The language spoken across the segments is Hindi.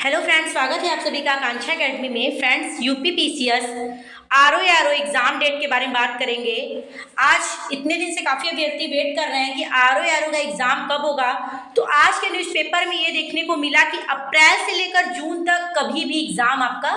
हेलो फ्रेंड्स, स्वागत है आप सभी का आकांक्षा एकेडमी में। Friends, UP PCS RO exam date के बारे में बात करेंगे। आज इतने दिन से काफ़ी अभ्यर्थी वेट कर रहे हैं कि आरओ का एग्जाम कब होगा। तो आज के न्यूज़पेपर में ये देखने को मिला कि अप्रैल से लेकर जून तक कभी भी एग्जाम आपका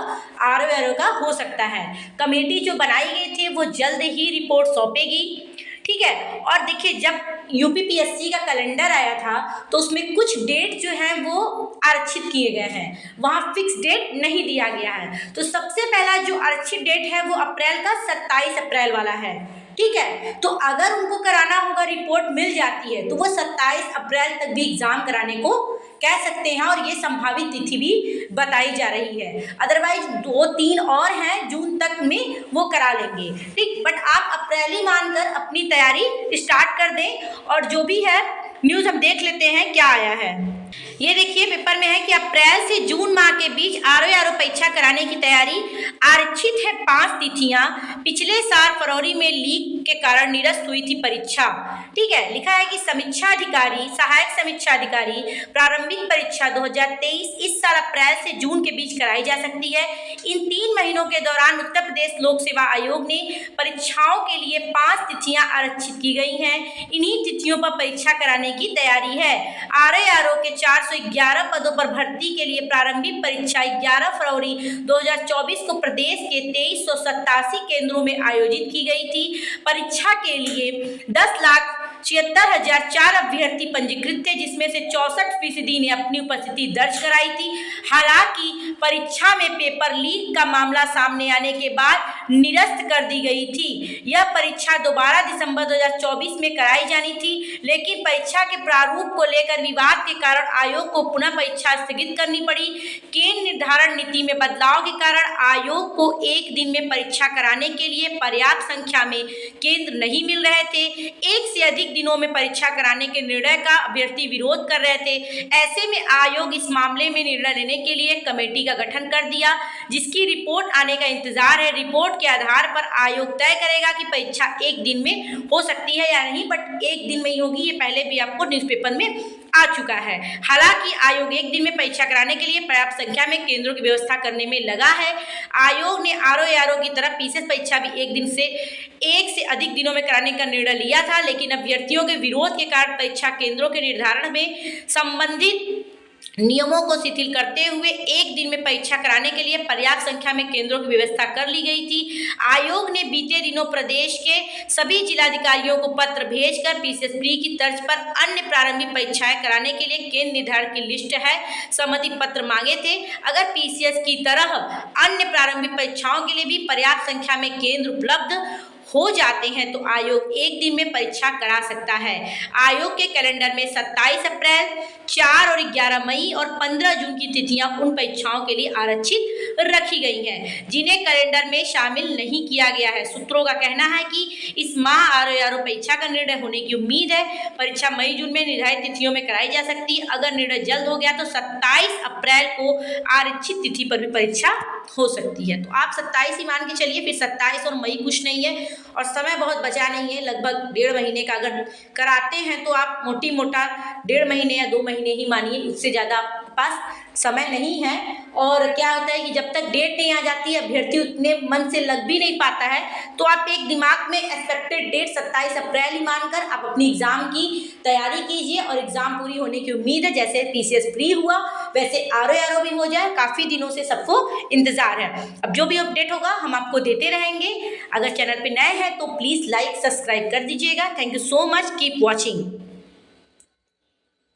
आरओ का हो सकता है। कमेटी जो बनाई गई थी वो जल्द ही रिपोर्ट सौंपेगी, ठीक है। और देखिए, जब यूपीपीएससी का कैलेंडर आया था तो उसमें कुछ डेट जो है वो आरक्षित किए गए हैं, वहाँ फिक्स डेट नहीं दिया गया है। तो सबसे पहला जो आरक्षित डेट है वो अप्रैल का 27 अप्रैल वाला है, ठीक है। तो अगर उनको कराना होगा, रिपोर्ट मिल जाती है तो वो 27 अप्रैल तक भी एग्जाम कराने को कह सकते हैं और ये संभावित तिथि भी बताई जा रही है। अदरवाइज 2-3 और हैं, जून तक में वो करा लेंगे, ठीक। बट आप अप्रैल ही मानकर अपनी तैयारी स्टार्ट कर दें। और जो भी है न्यूज़ हम देख लेते हैं क्या आया है। ये देखिए पेपर में है कि अप्रैल से जून माह के बीच आरओ परीक्षा कराने की तैयारी। आरक्षित है 5 तिथियां। पिछले साल फरवरी में लीक के कारण निरस्त हुई थी परीक्षा, ठीक है। लिखा है कि समीक्षा अधिकारी, सहायक समीक्षा अधिकारी प्रारंभिक परीक्षा 2023 इस साल अप्रैल से जून के बीच कराई जा सकती है। इन 3 महीनों के दौरान उत्तर प्रदेश लोक सेवा आयोग ने परीक्षाओं के लिए 5 तिथियां आरक्षित की गई हैं। इन्हीं तिथियों पर परीक्षा कराने की तैयारी है। आरओ के 411 पदों पर भर्ती के लिए प्रारंभिक परीक्षा 11 फरवरी 2024 को प्रदेश के 2387 केंद्रों में आयोजित की गई थी। परीक्षा के लिए 10,76,004 अभ्यर्थी पंजीकृत थे, जिसमें से 64% ने अपनी उपस्थिति दर्ज कराई थी। हालांकि परीक्षा में पेपर लीक का मामला सामने आने के बाद निरस्त कर दी गई थी। यह परीक्षा दोबारा दिसंबर 2024 में कराई जानी थी, लेकिन परीक्षा के प्रारूप को लेकर विवाद के कारण आयोग को पुनः परीक्षा स्थगित करनी पड़ी। केंद्र निर्धारण नीति में बदलाव के कारण आयोग को एक दिन में परीक्षा कराने के लिए पर्याप्त संख्या में केंद्र नहीं मिल रहे थे। एक से अधिक दिनों में परीक्षा कराने के निर्णय का अभ्यर्थी विरोध कर रहे थे। ऐसे में आयोग इस मामले में निर्णय लेने के लिए कमेटी का गठन कर दिया, जिसकी रिपोर्ट आने का इंतजार है। रिपोर्ट के आधार पर आयोग तय करेगा कि परीक्षा एक दिन में हो सकती है या नहीं, बट एक दिन में ही होगी। ये पहले भी आपको न्यूज़पेपर में आ चुका है। हालांकि आयोग एक दिन में परीक्षा कराने के लिए पर्याप्त संख्या में केंद्रों की व्यवस्था करने में लगा है। आयोग ने आरओ की तरह पीसीएस परीक्षा भी एक से अधिक दिनों में कराने का निर्णय लिया था, लेकिन अभ्यर्थियों के विरोध के कारण परीक्षा केंद्रों के निर्धारण में संबंधित नियमों को शिथिल करते हुए एक दिन में परीक्षा कराने के लिए पर्याप्त संख्या में केंद्रों की व्यवस्था कर ली गई थी। आयोग ने बीते दिनों प्रदेश के सभी जिलाधिकारियों को पत्र भेजकर पीसीएस प्री की तर्ज पर अन्य प्रारंभिक परीक्षाएं कराने के लिए केंद्र निर्धारण की लिस्ट है सहमति पत्र मांगे थे। अगर पीसीएस की तरह अन्य प्रारंभिक परीक्षाओं के लिए भी पर्याप्त संख्या में केंद्र उपलब्ध हो जाते हैं तो आयोग एक दिन में परीक्षा करा सकता है। आयोग के कैलेंडर में 27 अप्रैल, 4 और 11 मई और 15 जून की तिथियां उन परीक्षाओं के लिए आरक्षित रखी गई हैं, जिन्हें कैलेंडर में शामिल नहीं किया गया है। सूत्रों का कहना है कि इस माह आरओ परीक्षा का निर्णय होने की उम्मीद है। परीक्षा मई जून में निर्धारित तिथियों में कराई जा सकती है। अगर निर्णय जल्द हो गया तो 27 अप्रैल को आरक्षित तिथि पर भी परीक्षा हो सकती है। तो आप 27 ही मान के चलिए, फिर 27 और मई कुछ नहीं है और समय बहुत बचा नहीं है, लगभग 1.5 महीने का। अगर कराते हैं तो आप मोटा 1.5 महीने या 2 महीने ही मानिए, इससे ज़्यादा आपके पास समय नहीं है। और क्या होता है कि जब तक डेट नहीं आ जाती है, अभ्यर्थी उतने मन से लग भी नहीं पाता है, तो आप एक दिमाग में एक्सपेक्टेड डेट 27 अप्रैल ही मानकर आप अपनी एग्ज़ाम की तैयारी कीजिए और एग्ज़ाम पूरी होने की उम्मीद है। जैसे पीसीएस प्री हुआ वैसे आरओ भी हो जाए, काफ़ी दिनों से सबको इंतज़ार है। अब जो भी अपडेट होगा हम आपको देते रहेंगे। अगर चैनल पर नए हैं तो प्लीज़ लाइक सब्सक्राइब कर दीजिएगा। Thank you so much, keep watching.